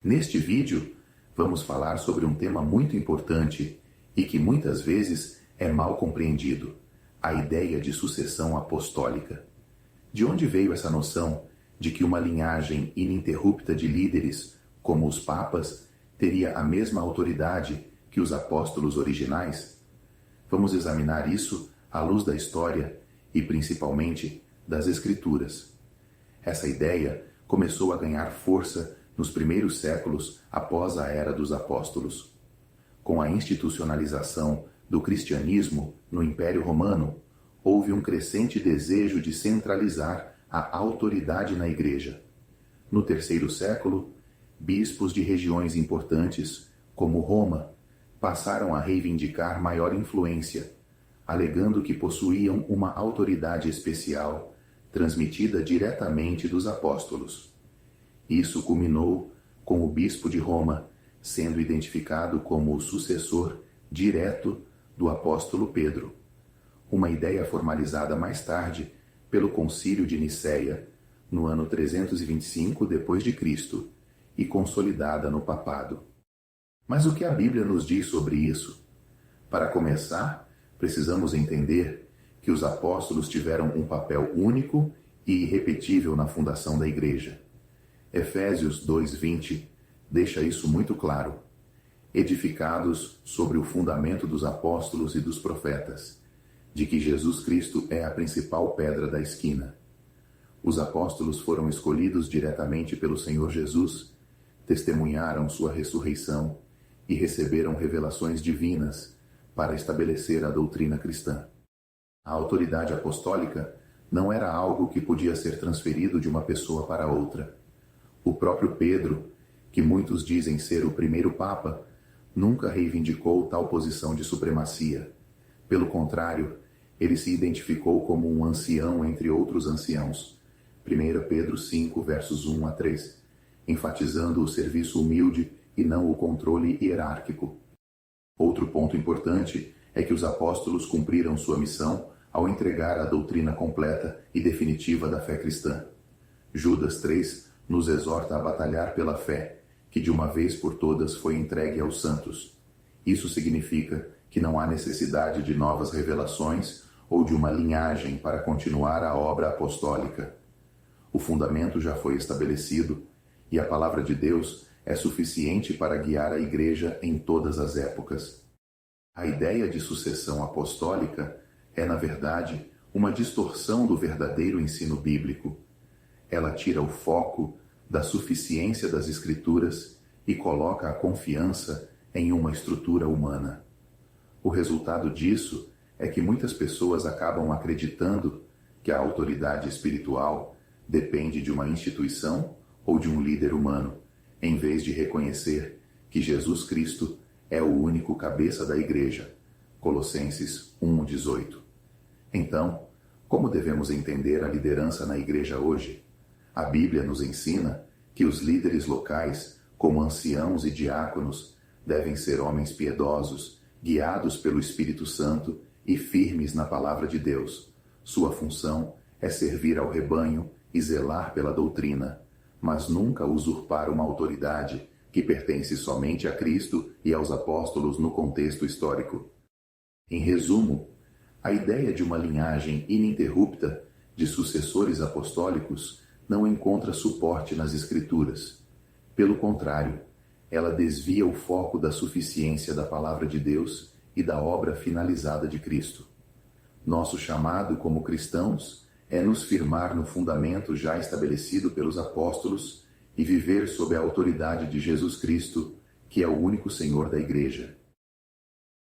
Neste vídeo, vamos falar sobre um tema muito importante e que muitas vezes é mal compreendido: a ideia de sucessão apostólica. De onde veio essa noção de que uma linhagem ininterrupta de líderes, como os papas, teria a mesma autoridade que os apóstolos originais? Vamos examinar isso à luz da história e, principalmente, das Escrituras. Essa ideia começou a ganhar força nos primeiros séculos após a Era dos Apóstolos. Com a institucionalização do cristianismo no Império Romano, houve um crescente desejo de centralizar a autoridade na Igreja. No terceiro século, bispos de regiões importantes, como Roma, passaram a reivindicar maior influência, alegando que possuíam uma autoridade especial, transmitida diretamente dos apóstolos. Isso culminou com o bispo de Roma sendo identificado como o sucessor direto do apóstolo Pedro, uma ideia formalizada mais tarde pelo Concílio de Nicéia, no ano 325 d.C., e consolidada no papado. Mas o que a Bíblia nos diz sobre isso? Para começar, precisamos entender que os apóstolos tiveram um papel único e irrepetível na fundação da Igreja. Efésios 2:20 deixa isso muito claro. Edificados sobre o fundamento dos apóstolos e dos profetas, de que Jesus Cristo é a principal pedra da esquina. Os apóstolos foram escolhidos diretamente pelo Senhor Jesus, testemunharam sua ressurreição e receberam revelações divinas para estabelecer a doutrina cristã. A autoridade apostólica não era algo que podia ser transferido de uma pessoa para outra. O próprio Pedro, que muitos dizem ser o primeiro Papa, nunca reivindicou tal posição de supremacia. Pelo contrário, ele se identificou como um ancião entre outros anciãos. 1 Pedro 5, versos 1 a 3, enfatizando o serviço humilde e não o controle hierárquico. Outro ponto importante é que os apóstolos cumpriram sua missão ao entregar a doutrina completa e definitiva da fé cristã. Judas 3 nos exorta a batalhar pela fé, que de uma vez por todas foi entregue aos santos. Isso significa que não há necessidade de novas revelações ou de uma linhagem para continuar a obra apostólica. O fundamento já foi estabelecido e a palavra de Deus é suficiente para guiar a Igreja em todas as épocas. A ideia de sucessão apostólica é, na verdade, uma distorção do verdadeiro ensino bíblico. Ela tira o foco da suficiência das Escrituras e coloca a confiança em uma estrutura humana. O resultado disso é que muitas pessoas acabam acreditando que a autoridade espiritual depende de uma instituição ou de um líder humano, em vez de reconhecer que Jesus Cristo é o único cabeça da Igreja. Colossenses 1:18. Então, como devemos entender a liderança na Igreja hoje? A Bíblia nos ensina que os líderes locais, como anciãos e diáconos, devem ser homens piedosos, guiados pelo Espírito Santo e firmes na palavra de Deus. Sua função é servir ao rebanho e zelar pela doutrina, mas nunca usurpar uma autoridade que pertence somente a Cristo e aos apóstolos no contexto histórico. Em resumo, a ideia de uma linhagem ininterrupta de sucessores apostólicos não encontra suporte nas Escrituras. Pelo contrário, ela desvia o foco da suficiência da palavra de Deus e da obra finalizada de Cristo. Nosso chamado como cristãos é nos firmar no fundamento já estabelecido pelos apóstolos e viver sob a autoridade de Jesus Cristo, que é o único Senhor da Igreja.